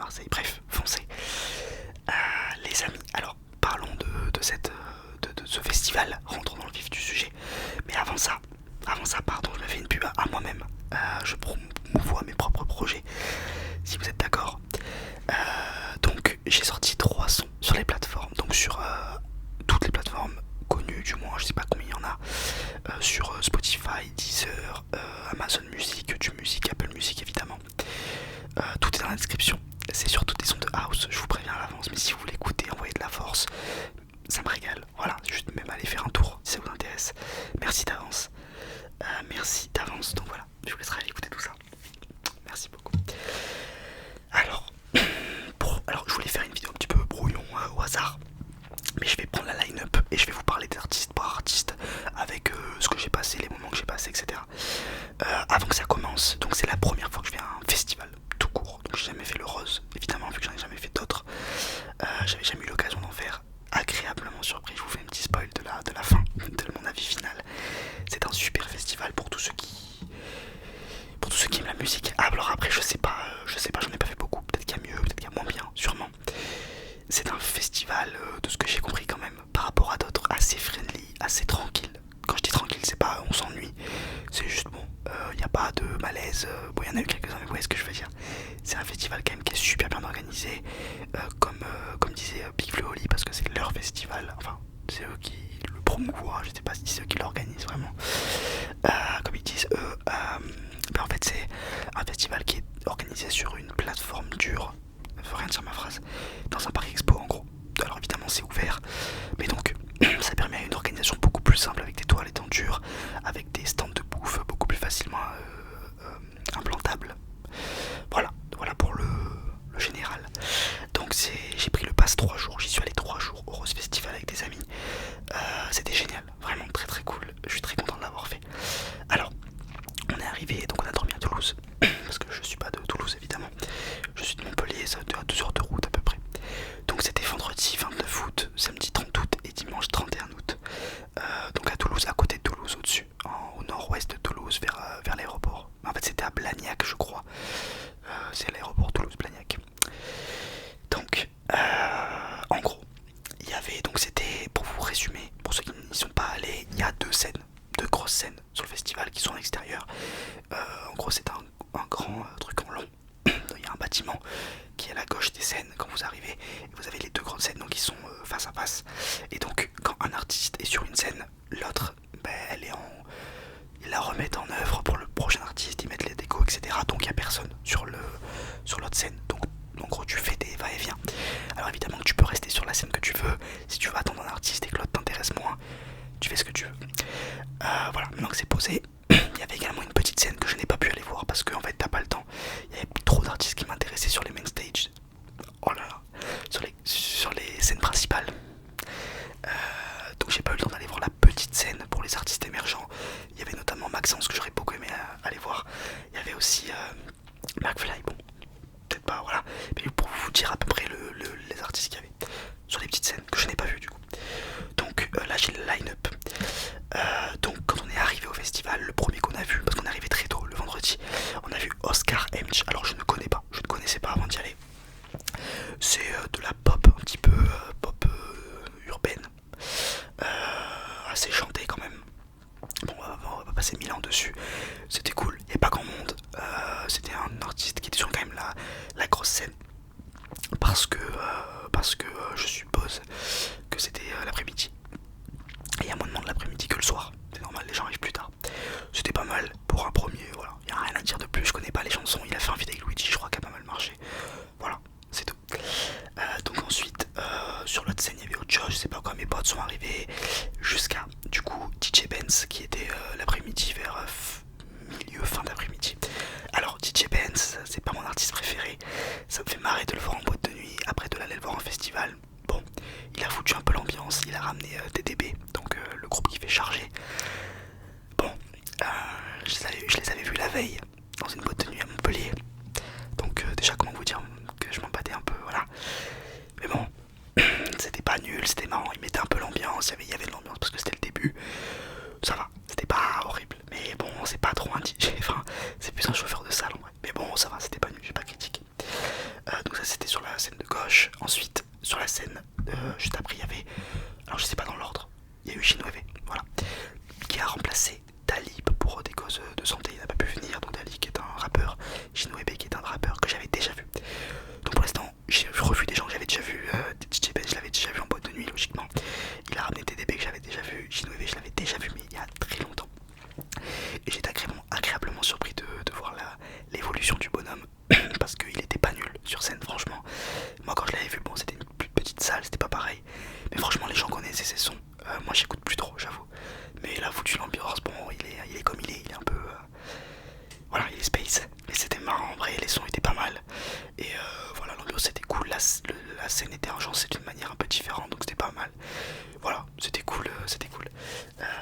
Marseille. Bref, foncez. Les amis, alors parlons de ce festival, rentrons dans le vif du sujet. Mais avant ça, pardon, je me fais une pub à moi-même. Je promouvois mes propres projets, si vous êtes d'accord. Donc j'ai sorti 3 sons sur les plateformes, donc sur toutes les plateformes connues du moins, je sais pas combien il y en a, sur Spotify, Deezer, Amazon Music, YouTube Music, Apple Music évidemment. Tout est dans la description. C'est surtout des sons de house, je vous préviens à l'avance, mais si vous voulez écouter, envoyez de la force, ça me régale. Voilà, juste même aller faire un tour si ça vous intéresse. Merci d'avance. Merci d'avance. Donc voilà, je vous laisserai aller écouter tout ça. Merci beaucoup. Alors, je voulais faire une vidéo un petit peu brouillon au hasard, mais je vais prendre la line-up et je vais vous parler d'artiste par artiste avec ce que j'ai passé, les moments que j'ai passé, etc. Avant que ça commence, donc c'est la première fois que je fais un festival tout court, donc j'ai jamais fait le Rose, évidemment, vu que j'en ai jamais fait d'autres. J'avais jamais eu l'occasion d'en faire. Agréablement surpris, je vous fais un petit spoil de la fin, de mon avis final. C'est un super festival pour tous ceux qui aiment la musique. Ah, alors après, je sais pas, j'en ai pas fait beaucoup. Peut-être qu'il y a mieux, peut-être qu'il y a moins bien, sûrement. C'est un festival, de ce que j'ai compris quand même, par rapport à d'autres, assez friendly, assez tranquille. Quand je dis tranquille, c'est pas on s'ennuie, c'est juste bon, il n'y a pas de malaise. Bon, il y en a eu quelques-uns, mais vous voyez ce que je veux dire. C'est un festival quand même qui est super bien organisé, comme disait Big Flo et Oli, parce que c'est leur festival, enfin, c'est eux qui le promouvoient, je sais pas si c'est eux qui l'organisent vraiment. Comme ils disent eux, en fait, c'est un festival qui est organisé sur une plateforme dure, faut rien dire ma phrase, dans un parc expo en gros. Alors évidemment c'est ouvert, mais donc ça permet une organisation beaucoup plus simple avec des toilettes en dur, avec des stands de bouffe beaucoup plus facilement implantables. Voilà pour le général. Donc j'ai pris le pass 3 jours, j'y suis allé 3 jours au Rose Festival avec des amis. C'était génial, vraiment très très cool, je suis très content de l'avoir fait. Alors, on est arrivé, donc on a dormi à Toulouse, parce que je suis pas de Toulouse évidemment, je suis de Montpellier, ça doit être à 2 heures de route à peu près. Donc c'était vendredi 29 août, samedi 30 août et dimanche 31 août. Donc à Toulouse, à côté de Toulouse, au-dessus, au nord-ouest de Toulouse, vers l'aéroport. En fait c'était à Blagnac je crois, c'est l'aéroport Toulouse-Blagnac. Donc en gros, il y avait, donc c'était, pour vous résumer, pour ceux qui n'y sont pas allés, il y a 2 scènes, 2 grosses scènes sur le festival qui sont à l'extérieur. En gros c'est un grand truc en long. Il y a un bâtiment qui est à la gauche des scènes quand vous arrivez, et vous avez les 2 grandes scènes donc qui sont face à face. Et donc quand un artiste est sur une scène, l'autre, ils la remettent en œuvre pour le prochain artiste, ils mettent les décos, etc. Donc il n'y a personne sur l'autre scène. Donc en gros tu fais des va-et-vient. Alors évidemment que tu peux rester sur la scène que tu veux. Si tu veux attendre un artiste et que l'autre t'intéresse moins, tu fais ce que tu veux. Voilà, maintenant que c'est posé, il y avait également une petite scène que je n'ai pas pu aller voir parce que en fait t'as pas le temps. Il y avait trop d'artistes qui m'intéressaient sur les main stage. Oh là là, sur les scènes principales. Donc j'ai pas eu le temps d'aller voir la petite scène pour les artistes émergents. Il y avait notamment Maxence que j'aurais beaucoup aimé aller voir. Il y avait aussi McFly, bon, peut-être pas, voilà. Mais pour vous dire à peu près les artistes qu'il y avait sur les petites scènes que je n'ai pas vu du coup. Donc là j'ai le line-up. Donc quand on est arrivé au festival, le premier qu'on a vu, parce qu'on est arrivé très tôt le vendredi, on a vu Oscar Hemch. Alors je ne connaissais pas avant d'y aller. C'est de la pop, un petit peu pop urbaine, assez chantée quand même. Bon, on va passer 1000 ans dessus. C'était cool, il n'y avait pas grand monde. C'était un artiste qui était sur quand même la grosse scène. Parce que je suppose que c'était l'après-midi. Et il y a moins de monde l'après-midi que le soir. C'est normal, les gens arrivent plus tard. C'était pas mal pour un premier, voilà. Il n'y a rien à dire de plus, je connais pas les chansons. Il a fait un feat avec Luigi, je crois, qui a pas mal marché. Voilà, c'est tout. Donc ensuite, sur l'autre scène, il y avait autre chose, je sais pas quoi, mes potes sont arrivés. Jusqu'à, du coup, DJ Benz, qui était l'après-midi vers milieu, fin d'après-midi. Alors, DJ Benz, c'est pas mon artiste préféré. Ça me fait marrer de le voir en boîte de nuit, après de l'aller le voir en festival. Bon, il a foutu un peu l'ambiance, il a ramené TDB, donc le groupe qui fait charger. Bon, je les avais vus la veille dans une boîte de nuit à Montpellier. Donc déjà comment vous dire que je m'en battais un peu, voilà. Mais bon, c'était pas nul, c'était marrant, il mettait un peu l'ambiance, il y avait de l'ambiance parce que c'était le début. Ça va, c'était pas horrible, mais bon, c'est pas trop un DJ, enfin, c'est plus un chauffeur de salle en vrai. Mais bon, ça va, c'était pas nul, j'ai pas critiqué. Donc ça ça c'était sur la scène de gauche. Ensuite sur la scène juste après il y avait, alors je sais pas dans l'ordre, il y a eu Shinwebe, voilà, qui a remplacé Talib pour des causes de santé, il n'a pas pu venir. Donc Dali qui est un rappeur, Shinwebe qui est un rappeur que j'avais déjà vu. Donc pour l'instant j'ai revu des gens que j'avais déjà vu. DJ Ben je l'avais déjà vu en boîte de nuit logiquement. Il a ramené TDB que j'avais déjà vu. Shinwebe je l'avais déjà vu mais il y a très longtemps. Et j'étais agréablement surpris de voir l'évolution du bonhomme parce qu'il était pas nul sur scène franchement. Moi quand je l'avais vu, bon c'était une plus petite salle, c'était pas pareil. Mais franchement les gens connaissaient ses sons. Moi j'écoute plus trop j'avoue. Mais il a foutu l'ambiance, bon il est comme il est un peu... voilà, il est space. Mais c'était marrant en vrai, les sons étaient pas mal. Et voilà, l'ambiance était cool, la scène était agencée d'une manière un peu différente, donc c'était pas mal. Voilà, c'était cool, c'était cool.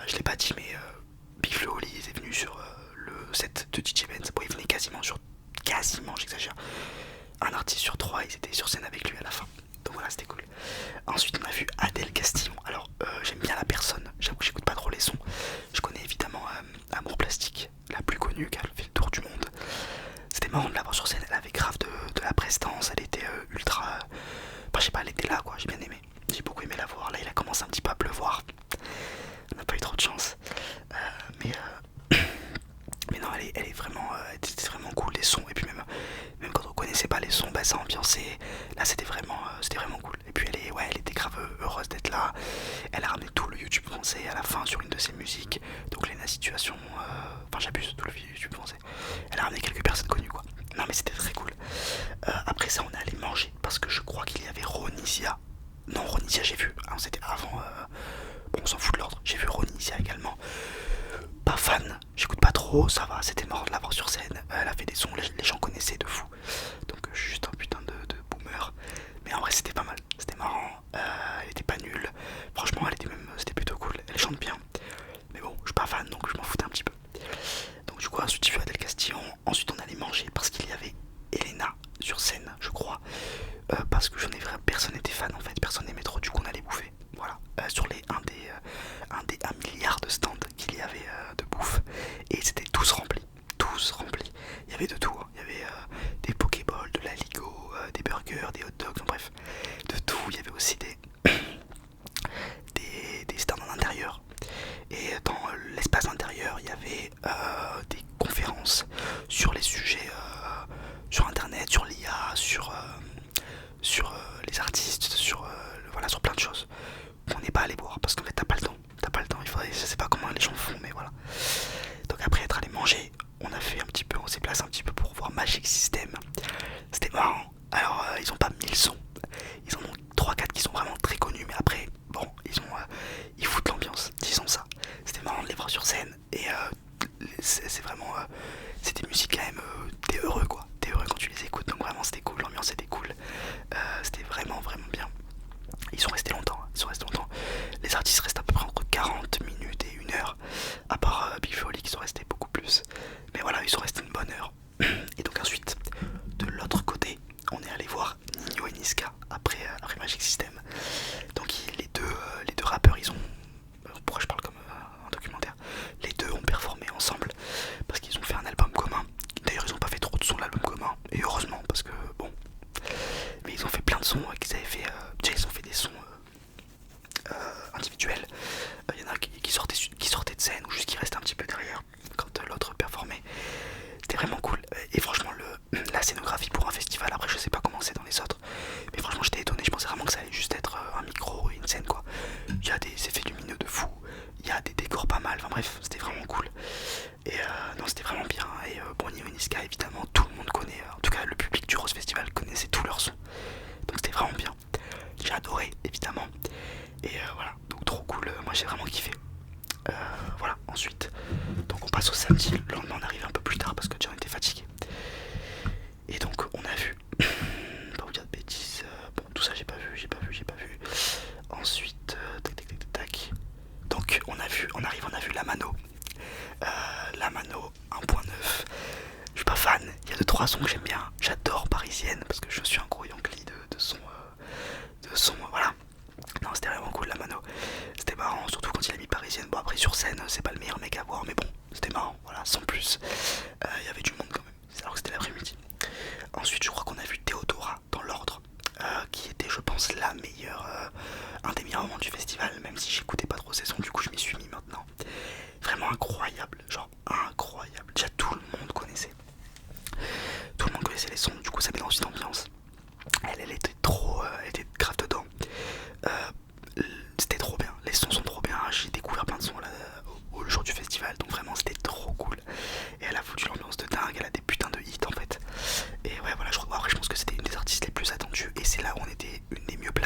Je l'ai pas dit mais Big Flo Oli était venu sur le set de DJ Benz. Bon il venait quasiment, j'exagère, un artiste sur 3, ils étaient sur scène avec lui à la fin. Donc voilà, c'était cool. Ensuite on a vu Adèle Castillon. Alors j'aime bien la personne, j'avoue que j'écoute pas trop les sons. Je connais évidemment Amour Plastique, la plus connue qui a fait le tour du monde. C'était marrant de la voir sur scène, elle avait grave de la prestance, elle était ultra... Enfin je sais pas, elle était là quoi, j'ai bien aimé. J'ai beaucoup aimé la voir, là il a commencé un petit peu à pleuvoir. On n'a pas eu trop de chance. Mais non, elle est vraiment, c'était vraiment cool les sons. Et puis même quand on connaissait pas les sons, bah, ça ambiançait. Là c'était vraiment cool. Et puis elle était grave heureuse d'être là. Elle a ramené tout le YouTube français à la fin sur une de ses musiques. Donc Lena Situation, enfin j'abuse, tout le YouTube français. Elle a ramené quelques personnes connues quoi. Non mais c'était très cool. Après ça on est allé manger parce que je crois qu'il y avait Ronisia. Non Ronisia j'ai vu, hein, c'était avant... Bon on s'en fout de l'ordre, j'ai vu Ronisia également. Pas fan, j'écoute pas trop, ça va, c'était marrant de la voir sur scène. Elle a fait des sons, les gens connaissaient de fou. Donc je suis juste un putain de boomer. Mais en vrai c'était pas mal, c'était marrant, elle était pas nulle. Franchement elle était même, c'était plutôt cool, elle chante bien. Mais bon, je suis pas fan donc je m'en foutais un petit peu. Donc du coup ensuite j'ai vu Adèle Castillon. Ensuite on allait manger parce qu'il y avait Elena sur scène je crois. Parce que personne n'était fan en fait, personne n'aimait trop, du coup on allait bouffer. Voilà, sur un des 1 milliard de stands qu'il y avait de bouffe. Et c'était tous remplis, tous remplis. Il y avait de tout, hein. Il y avait des pokéballs, de la Ligo, des burgers, des hot dogs, bref, de tout. Il y avait aussi des stands en intérieur. Et dans l'espace intérieur, il y avait des conférences sur les sujets sur internet, sur l'IA, sur les artistes, voilà, sur plein de choses. On n'est pas allé boire parce qu'en fait t'as pas le temps. Je sais pas comment les gens font, mais voilà. Donc après être allé manger, on s'est placé un petit peu pour voir Magic System. C'était marrant. Alors ils ont pas 1000 sons. Ils en ont 3-4 qui sont vraiment très connus, mais après, bon, ils foutent l'ambiance, disons ça. C'était marrant de les voir sur scène et c'est vraiment, c'est des musiques quand même, t'es heureux quoi. T'es heureux quand tu les écoutes, donc vraiment c'était cool, l'ambiance était cool. C'était vraiment bien. Ils sont restés longtemps, Les artistes restent à peu près entre 40 minutes et 1 heure, à part Big Flo qui sont restés beaucoup plus. Mais voilà, ils sont restés une bonne heure. Et donc ensuite, de l'autre côté, on est allé voir Nino et Niska après Magic System. Donc les deux rappeurs, ils ont... Pourquoi je parle comme un documentaire? Les deux ont performé ensemble parce qu'ils ont fait un album commun. D'ailleurs ils ont pas fait trop de sons de l'album commun, et heureusement parce que bon... Mais ils ont fait plein de sons qu'ils avaient fait... déjà ils ont fait des sons individuels. Il y en a qui sortaient de scène ou juste qui restaient un petit peu derrière quand l'autre performait. C'était vraiment cool. Et franchement la scénographie pour un festival, après je sais pas comment c'est dans les autres, mais franchement j'étais étonné, je pensais vraiment que ça allait juste être un micro et une scène quoi. Il y a des effets lumineux de fou, il y a des décors pas mal, enfin bref c'était vraiment cool. Et non c'était vraiment bien. Et bon, Nino et Niska évidemment tout le monde connaît, en tout cas le public du Rose Festival connaissait tous leurs sons, donc c'était vraiment bien. J'ai adoré évidemment. Et voilà, donc trop cool, moi j'ai vraiment kiffé. Voilà, ensuite, donc on passe au samedi, le lendemain on arrive un peu plus tard parce que déjà on était fatigué. Et donc on a vu, pas vous dire de bêtises, bon tout ça j'ai pas vu. Ensuite, tac. Donc on a vu La Mano. La Mano 1.9. Je suis pas fan, il y a 2-3 sons que j'aime bien. J'adore Parisienne parce que je suis un gros Yankee de son, voilà. Non, c'était vraiment cool La Mano. C'était marrant, surtout quand il a mis Parisienne. Bon, après sur scène, c'est pas le meilleur mec à voir, mais bon, c'était marrant, voilà, sans plus. Il y avait du monde quand même, alors que c'était l'après-midi. Ensuite, je crois qu'on a vu Théodora dans l'ordre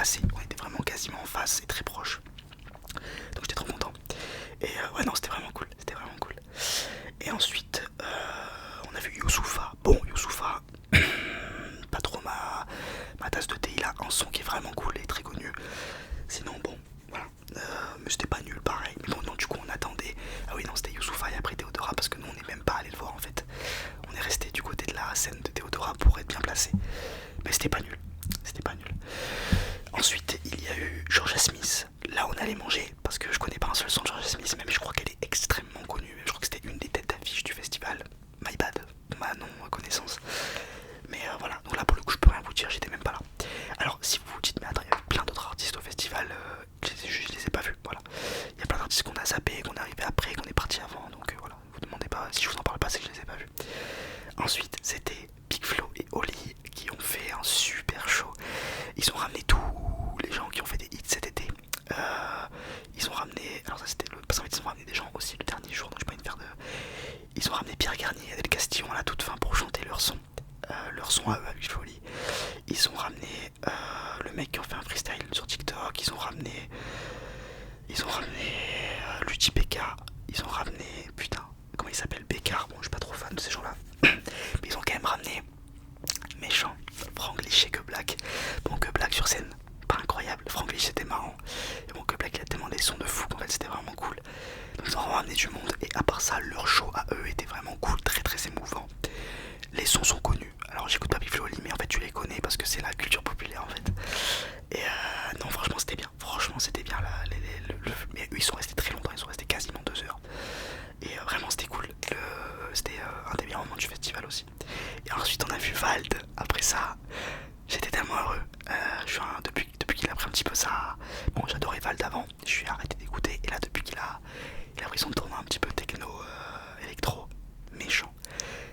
placés, on était vraiment quasiment en face et très proches. Donc j'étais trop content. Et ouais non c'était vraiment cool, c'était vraiment cool. Et ensuite on a vu Youssoupha. Bon Youssoupha, pas trop ma tasse de thé, il a un son qui est vraiment cool et très connu. Sinon bon voilà, mais c'était pas nul pareil. Mais bon non du coup on attendait. Ah oui non c'était Youssoupha et après Théodora parce que nous on n'est même pas allé le voir en fait. On est resté du côté de la scène de Théodora pour être bien placé. Mais c'était pas nul, c'était pas nul. Ensuite il y a eu Georgia Smith. Là on allait manger parce que je connais pas un seul son de Georgia Smith, même je crois qu'elle est extrêmement connue. Même je crois que c'était une des têtes d'affiche du festival. My bad, ma non connaissance. Mais voilà, donc là pour le coup je peux rien vous dire, j'étais même pas là. Alors si vous vous dites mais attends il y avait plein d'autres artistes au festival, je les ai pas vus, voilà. Il y a plein d'artistes qu'on a zappé, qu'on est arrivé après, qu'on est parti avant, donc voilà, vous demandez pas, si je vous en parle pas c'est que je les ai pas vus. Ensuite c'était Big Flo et Oli qui ont fait un super show. Ils ont ramené tous les gens qui ont fait des hits cet été. Ils ont ramené, alors ça c'était le, parce qu'en fait ils ont ramené des gens aussi le dernier jour, donc j'ai pas envie de faire de... Ils ont ramené Pierre Garnier et Adèle Castillon à la toute fin pour chanter leur son à eux avec Folie. Ils ont ramené le mec qui en fait un freestyle sur TikTok. Ils ont ramené Lutti PK. Ils ont ramené, putain, comment il s'appelle, Bécard. Bon je suis pas trop fan de ces gens là, mais ils ont quand même ramené méchant Franglish et Que Black. Bon Que Black sur scène pas incroyable, Franglish c'était marrant et bon Que Black il a tellement des sons de fou qu'en fait c'était vraiment cool. Donc ils ont ramené du monde et à part ça leur show à eux était vraiment cool, très très émouvant. Les sons sont connus, alors j'écoute pas Big Flo et Oli mais en fait tu les connais parce que c'est la culture populaire en fait. Et non franchement c'était bien là, mais eux ils sont restés très longtemps, ils sont restés quasiment 2 heures. Et vraiment c'était cool, c'était un des meilleurs moments du festival aussi. Et ensuite on a vu Vald, après ça j'étais tellement heureux. Depuis qu'il a pris un petit peu ça. Bon j'adorais Vald avant, je suis arrêté d'écouter et là depuis qu'il a pris son tournant un petit peu techno électro, méchant.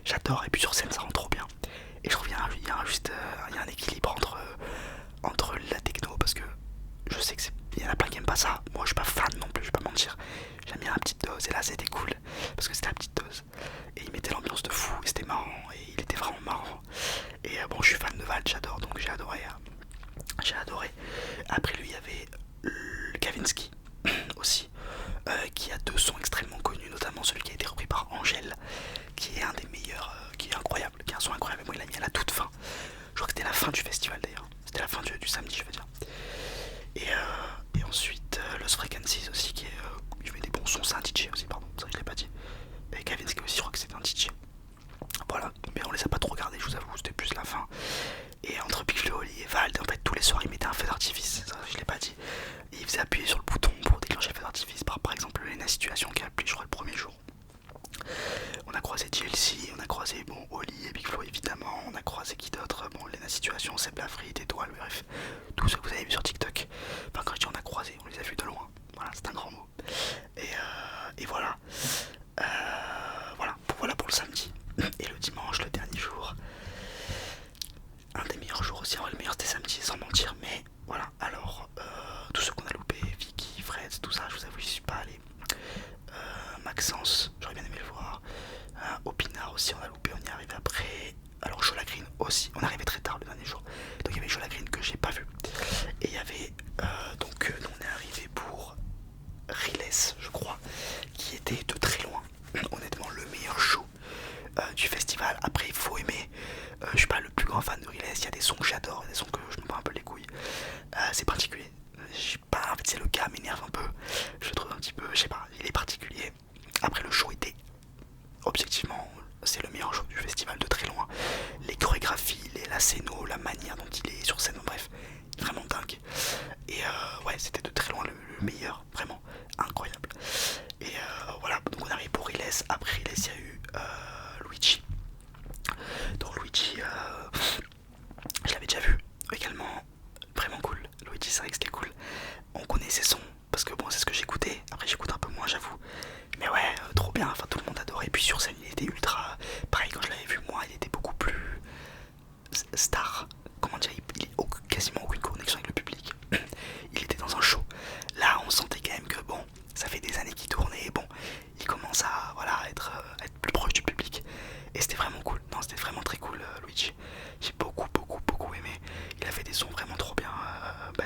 J'adore et puis sur scène ça rend trop bien. Et je trouve qu'il y a un équilibre entre la techno parce que je sais que il y en a plein qui aiment pas ça. Moi je suis pas fan non plus, je vais pas mentir. J'aime bien la petite dose et là c'était cool parce que c'était la petite dose. Et il mettait l'ambiance de fou et c'était marrant et il était vraiment marrant. Et bon je suis fan de Val, j'adore donc j'ai adoré. Après lui il y avait Kavinsky aussi qui a 2 sons extrêmement connus, notamment celui qui a été repris par Angèle qui est un des meilleurs, qui est incroyable, qui est un son incroyable. Moi il l'a mis à la toute fin. Je crois que c'était la fin du festival d'ailleurs. C'était la fin du samedi je veux dire. Et ensuite Lost Frequencies aussi qui est il met des bons sons, c'est un DJ aussi pardon, ça je l'ai pas dit. Et Kavinsky aussi je crois que c'était un DJ. Voilà, mais on les a pas trop regardés je vous avoue, c'était plus la fin. Et entre Big Flo et Vald en fait tous les soirs ils mettaient un feu d'artifice, ça je l'ai pas dit. Et ils faisaient appuyer sur le bouton pour déclencher le feu d'artifice par exemple Lena Situation qui a appelé je crois le premier jour. On a croisé TLC, on a croisé bon Oli et Big Flo évidemment, on a croisé qui d'autre, bon Lena Situation, Seb Lafrite, Étoile, bref, tout ce que vous avez vu sur TikTok. Enfin quand je dis on a croisé, on les a vus de loin, voilà c'est un grand mot. Et voilà, voilà pour le samedi. Et le dimanche, le dernier jour, un des meilleurs jours aussi, en vrai le meilleur c'était samedi sans mentir, mais voilà, alors tous ceux qu'on a loupé, Vicky, Fred, tout ça, je vous avoue j'y suis pas allé. Maxence, j'aurais bien aimé le voir. Opinard aussi on a loupé, on y est arrivé après. Alors Jola Green aussi, on est arrivé très tard le dernier jour. Donc il y avait Jola Green que j'ai pas vu. Et il y avait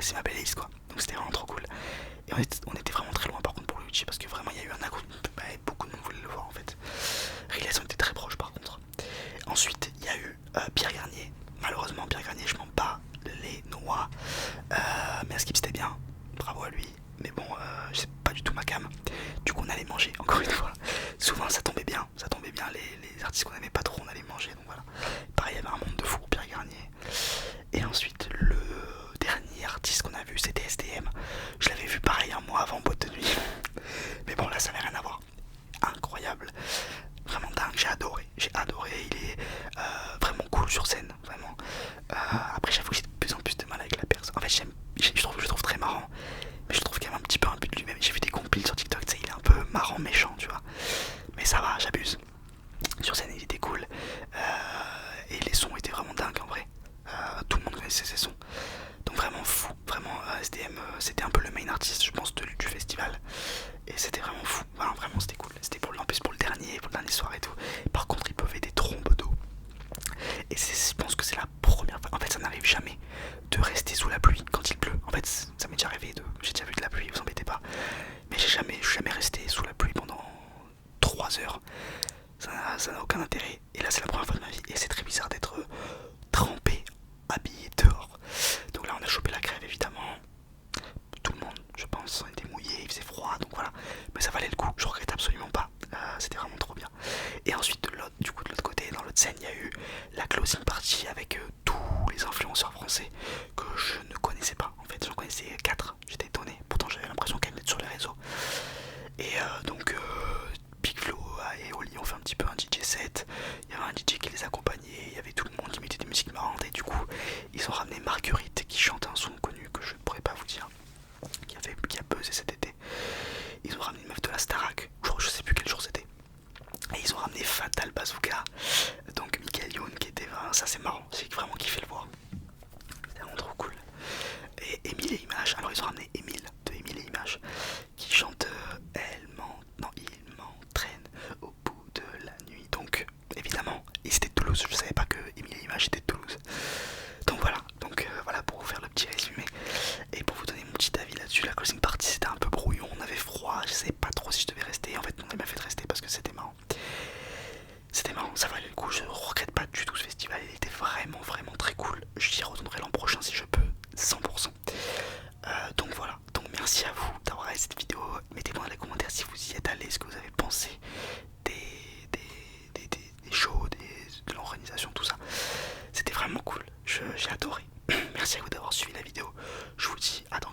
c'est ma playlist quoi. Donc c'était vraiment trop cool. Et on était vraiment très loin par contre pour le Luigi parce que vraiment il y a eu un accord, beaucoup de monde voulait le voir en fait. Riles on était très proche par contre. Ensuite il y a eu Pierre Garnier. Malheureusement Pierre Garnier je m'en bats les noix. Mais à Skip c'était bien, bravo à lui. Mais bon c'est pas du tout ma cam. Du coup on allait manger encore une fois. Souvent ça tombait bien, les artistes qu'on aimait pas trop on allait manger. Donc voilà. Pareil il y avait un monde de fou Pierre Garnier. Et ensuite le dernier artiste qu'on a vu c'était SDM. Je l'avais vu pareil un mois avant boîte de nuit. Mais bon là ça n'avait rien à voir. Incroyable, vraiment dingue, j'ai adoré, il est vraiment cool sur scène, vraiment. Après j'avoue que j'ai de plus en plus de mal avec la personne. En fait je le trouve très marrant, mais je le trouve quand même un petit peu un but de lui-même. J'ai vu des compiles sur TikTok, tu sais, il est un peu marrant, méchant, tu vois. Mais ça va, j'abuse. Sur scène il était cool, et les sons étaient vraiment dingues en vrai. Tout le monde connaissait ses sons. Donc vraiment fou, vraiment SDM c'était un peu le main artiste je pense du festival. Et c'était vraiment fou, enfin, vraiment c'était cool. C'était pour le dernier soir et tout. Par contre il pleuvait des trombes d'eau. Et je pense que c'est la première fois, en fait ça n'arrive jamais de rester sous la pluie quand il pleut. En fait ça m'est déjà arrivé, j'ai déjà vu de la pluie, vous embêtez pas. Mais je suis jamais resté sous la pluie pendant 3 heures. Ça n'a aucun intérêt. Et là c'est la première fois de ma vie et c'est très bizarre d'être trempé, habillé dehors. Donc là on a chopé la crève évidemment. Tout le monde je pense on était mouillé, il faisait froid donc voilà. Mais ça valait le coup, je regrette absolument pas. C'était vraiment trop bien. Et ensuite de l'autre côté, dans l'autre scène, il y a eu la closing party avec tous les influenceurs français que je ne connaissais pas. En fait j'en connaissais 4, j'étais étonné. Pourtant j'avais l'impression qu'elles étaient sur les réseaux. Et donc Big Flo et Oli ont fait un petit peu un DJ set. Il y avait un DJ qui les accompagnait, il y avait tout le monde qui mettait des musiques marrantes. Et du coup ils ont ramené Marguerite qui chante un son connu que je ne pourrais pas vous dire, qui a buzzé cet été. Ils ont ramené une meuf de la Starac, je sais plus quel jour c'était. Et ils ont ramené Fatal Bazooka, donc Michael Youn qui était, ça c'est marrant, j'ai vraiment kiffé le voir. C'était vraiment trop cool. Et Émile et Images, alors ils ont ramené Émile de Émile et Images qui chante il m'entraîne au bout de la nuit. Donc évidemment, ils étaient de Toulouse, je savais pas que Émile et Images étaient de Toulouse. Donc voilà pour vous faire le petit résumé. Et pour vous donner mon petit avis là-dessus, la closing party c'était un peu brouillon, on avait froid, je savais pas trop si je devais rester. En fait on m'a fait rester parce que c'était marrant. C'était marrant, ça valait le coup, je regrette pas du tout ce festival, il était vraiment très cool. J'y retournerai l'an prochain si je peux, 100%. Donc voilà, donc merci à vous d'avoir regardé cette vidéo. Mettez-moi dans les commentaires si vous y êtes allé, ce que vous avez pensé des shows, de l'organisation, tout ça. C'était vraiment cool, j'ai adoré. Merci à vous d'avoir suivi la vidéo. Je vous dis à dans